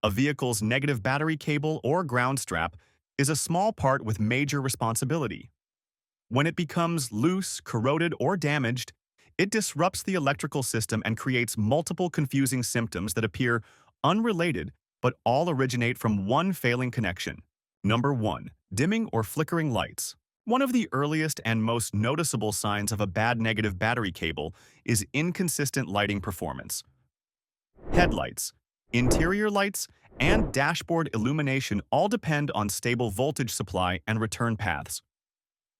A vehicle's negative battery cable or ground strap is a small part with major responsibility. When it becomes loose, corroded, or damaged, it disrupts the electrical system and creates multiple confusing symptoms that appear unrelated but all originate from one failing connection. Number 1. Dimming or flickering lights. One of the earliest and most noticeable signs of a bad negative battery cable is inconsistent lighting performance. Headlights, interior lights, and dashboard illumination all depend on stable voltage supply and return paths.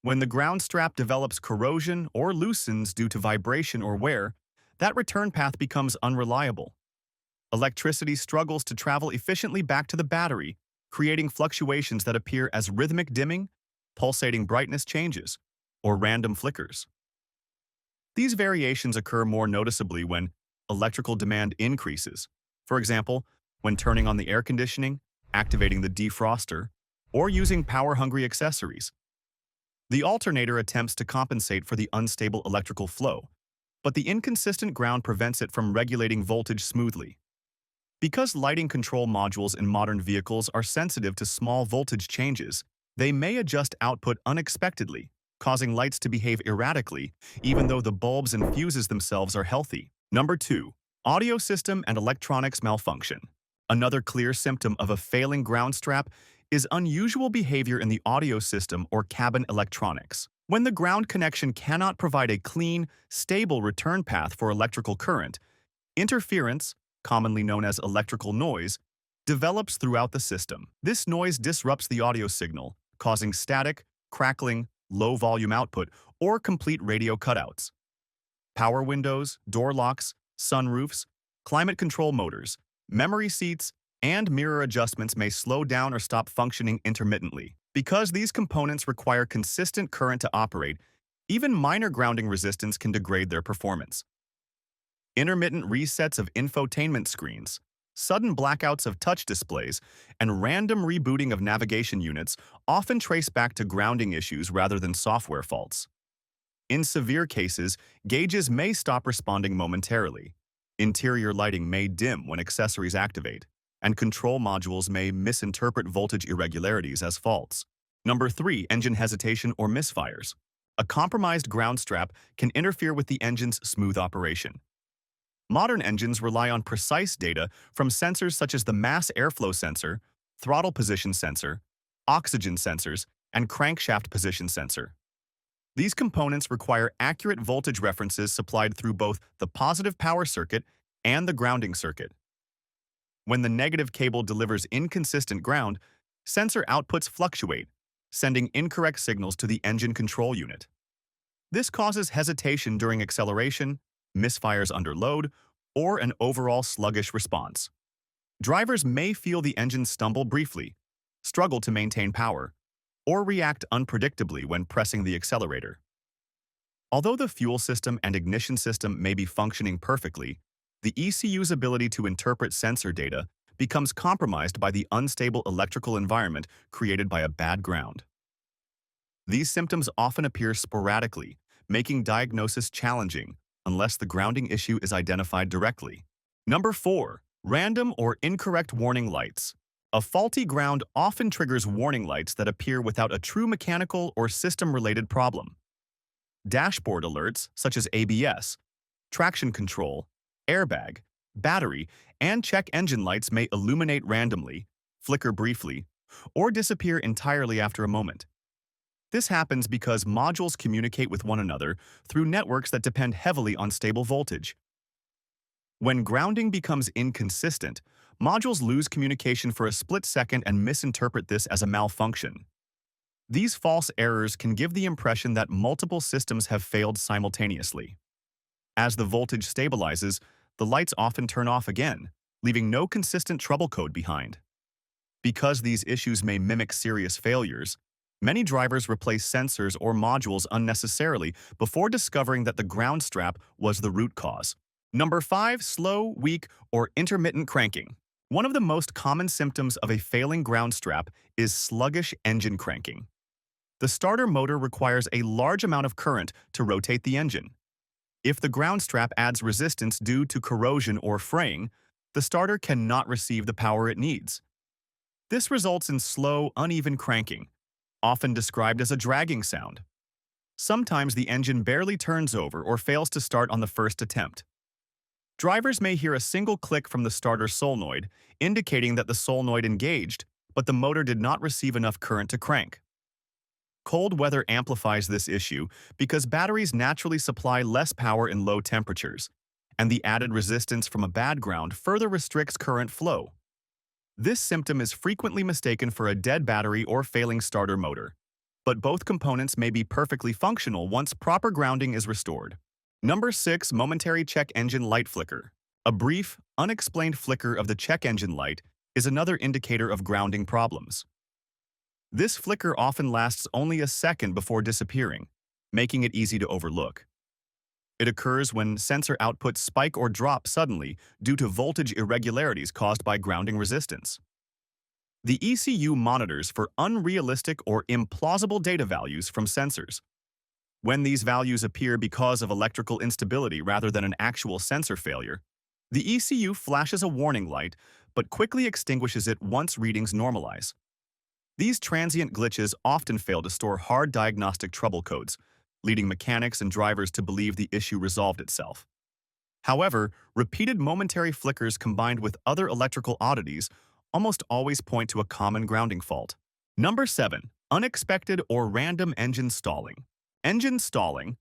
When the ground strap develops corrosion or loosens due to vibration or wear, that return path becomes unreliable. Electricity struggles to travel efficiently back to the battery, creating fluctuations that appear as rhythmic dimming, pulsating brightness changes, or random flickers. These variations occur more noticeably when electrical demand increases. For example, when turning on the air conditioning, activating the defroster, or using power-hungry accessories. The alternator attempts to compensate for the unstable electrical flow, but the inconsistent ground prevents it from regulating voltage smoothly. Because lighting control modules in modern vehicles are sensitive to small voltage changes, they may adjust output unexpectedly, causing lights to behave erratically, even though the bulbs and fuses themselves are healthy. Number 2. Audio system and electronics malfunction. Another clear symptom of a failing ground strap is unusual behavior in the audio system or cabin electronics. When the ground connection cannot provide a clean, stable return path for electrical current, interference, commonly known as electrical noise, develops throughout the system. This noise disrupts the audio signal, causing static, crackling, low-volume output, or complete radio cutouts. Power windows, door locks, sunroofs, climate control motors, memory seats, and mirror adjustments may slow down or stop functioning intermittently. Because these components require consistent current to operate, even minor grounding resistance can degrade their performance. Intermittent resets of infotainment screens, sudden blackouts of touch displays, and random rebooting of navigation units often trace back to grounding issues rather than software faults. In severe cases, gauges may stop responding momentarily. Interior lighting may dim when accessories activate, and control modules may misinterpret voltage irregularities as faults. Number 3. Engine hesitation or misfires. A compromised ground strap can interfere with the engine's smooth operation. Modern engines rely on precise data from sensors such as the mass airflow sensor, throttle position sensor, oxygen sensors, and crankshaft position sensor. These components require accurate voltage references supplied through both the positive power circuit and the grounding circuit. When the negative cable delivers inconsistent ground, sensor outputs fluctuate, sending incorrect signals to the engine control unit. This causes hesitation during acceleration, misfires under load, or an overall sluggish response. Drivers may feel the engine stumble briefly, struggle to maintain power, or react unpredictably when pressing the accelerator. Although the fuel system and ignition system may be functioning perfectly, the ECU's ability to interpret sensor data becomes compromised by the unstable electrical environment created by a bad ground. These symptoms often appear sporadically, making diagnosis challenging unless the grounding issue is identified directly. Number 4. Random or incorrect warning lights. A faulty ground often triggers warning lights that appear without a true mechanical or system-related problem. Dashboard alerts, such as ABS, traction control, airbag, battery, and check engine lights may illuminate randomly, flicker briefly, or disappear entirely after a moment. This happens because modules communicate with one another through networks that depend heavily on stable voltage. When grounding becomes inconsistent, modules lose communication for a split second and misinterpret this as a malfunction. These false errors can give the impression that multiple systems have failed simultaneously. As the voltage stabilizes, the lights often turn off again, leaving no consistent trouble code behind. Because these issues may mimic serious failures, many drivers replace sensors or modules unnecessarily before discovering that the ground strap was the root cause. Number 5. Slow, weak, or intermittent cranking. One of the most common symptoms of a failing ground strap is sluggish engine cranking. The starter motor requires a large amount of current to rotate the engine. If the ground strap adds resistance due to corrosion or fraying, the starter cannot receive the power it needs. This results in slow, uneven cranking, often described as a dragging sound. Sometimes the engine barely turns over or fails to start on the first attempt. Drivers may hear a single click from the starter solenoid, indicating that the solenoid engaged, but the motor did not receive enough current to crank. Cold weather amplifies this issue because batteries naturally supply less power in low temperatures, and the added resistance from a bad ground further restricts current flow. This symptom is frequently mistaken for a dead battery or failing starter motor, but both components may be perfectly functional once proper grounding is restored. Number 6. Momentary check engine light flicker. A brief, unexplained flicker of the check engine light is another indicator of grounding problems. This flicker often lasts only a second before disappearing, making it easy to overlook. It occurs when sensor outputs spike or drop suddenly due to voltage irregularities caused by grounding resistance. The ECU monitors for unrealistic or implausible data values from sensors. When these values appear because of electrical instability rather than an actual sensor failure, the ECU flashes a warning light but quickly extinguishes it once readings normalize. These transient glitches often fail to store hard diagnostic trouble codes, leading mechanics and drivers to believe the issue resolved itself. However, repeated momentary flickers combined with other electrical oddities almost always point to a common grounding fault. Number 7. Unexpected or random engine stalling. Engine stalling,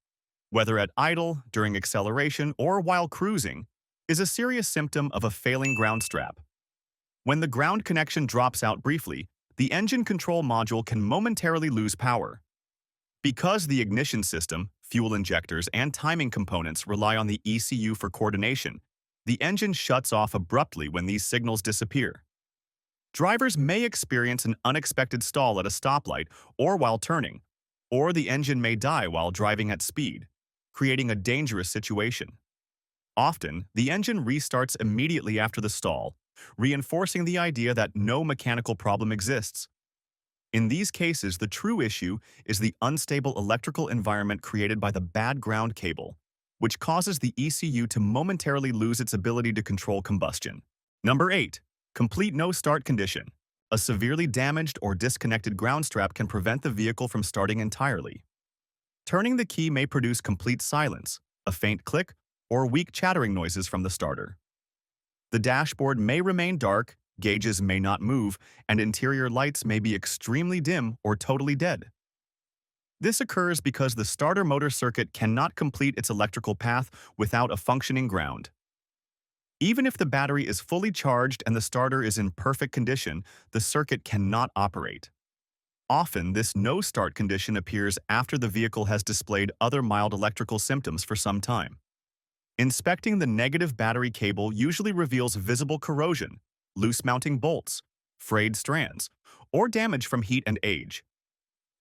whether at idle, during acceleration, or while cruising, is a serious symptom of a failing ground strap. When the ground connection drops out briefly, the engine control module can momentarily lose power. Because the ignition system, fuel injectors, and timing components rely on the ECU for coordination, the engine shuts off abruptly when these signals disappear. Drivers may experience an unexpected stall at a stoplight or while turning, or the engine may die while driving at speed, creating a dangerous situation. Often, the engine restarts immediately after the stall, reinforcing the idea that no mechanical problem exists. In these cases, the true issue is the unstable electrical environment created by the bad ground cable, which causes the ECU to momentarily lose its ability to control combustion. Number 8. Complete no-start condition. A severely damaged or disconnected ground strap can prevent the vehicle from starting entirely. Turning the key may produce complete silence, a faint click, or weak chattering noises from the starter. The dashboard may remain dark, gauges may not move, and interior lights may be extremely dim or totally dead. This occurs because the starter motor circuit cannot complete its electrical path without a functioning ground. Even if the battery is fully charged and the starter is in perfect condition, the circuit cannot operate. Often, this no-start condition appears after the vehicle has displayed other mild electrical symptoms for some time. Inspecting the negative battery cable usually reveals visible corrosion, loose mounting bolts, frayed strands, or damage from heat and age.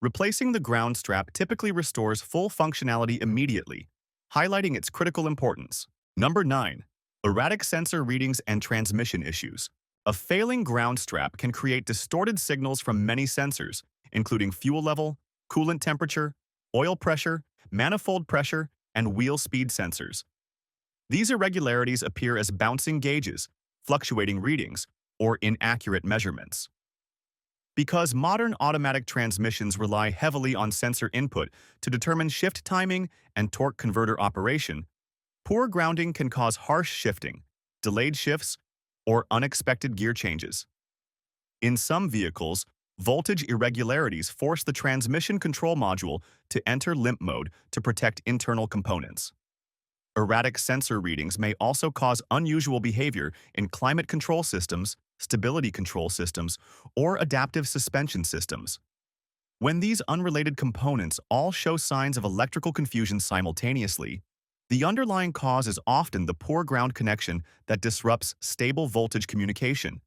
Replacing the ground strap typically restores full functionality immediately, highlighting its critical importance. Number 9. Erratic sensor readings and transmission issues. A failing ground strap can create distorted signals from many sensors, including fuel level, coolant temperature, oil pressure, manifold pressure, and wheel speed sensors. These irregularities appear as bouncing gauges, fluctuating readings, or inaccurate measurements. Because modern automatic transmissions rely heavily on sensor input to determine shift timing and torque converter operation, poor grounding can cause harsh shifting, delayed shifts, or unexpected gear changes. In some vehicles, voltage irregularities force the transmission control module to enter limp mode to protect internal components. Erratic sensor readings may also cause unusual behavior in climate control systems, stability control systems, or adaptive suspension systems. When these unrelated components all show signs of electrical confusion simultaneously, the underlying cause is often the poor ground connection that disrupts stable voltage communication,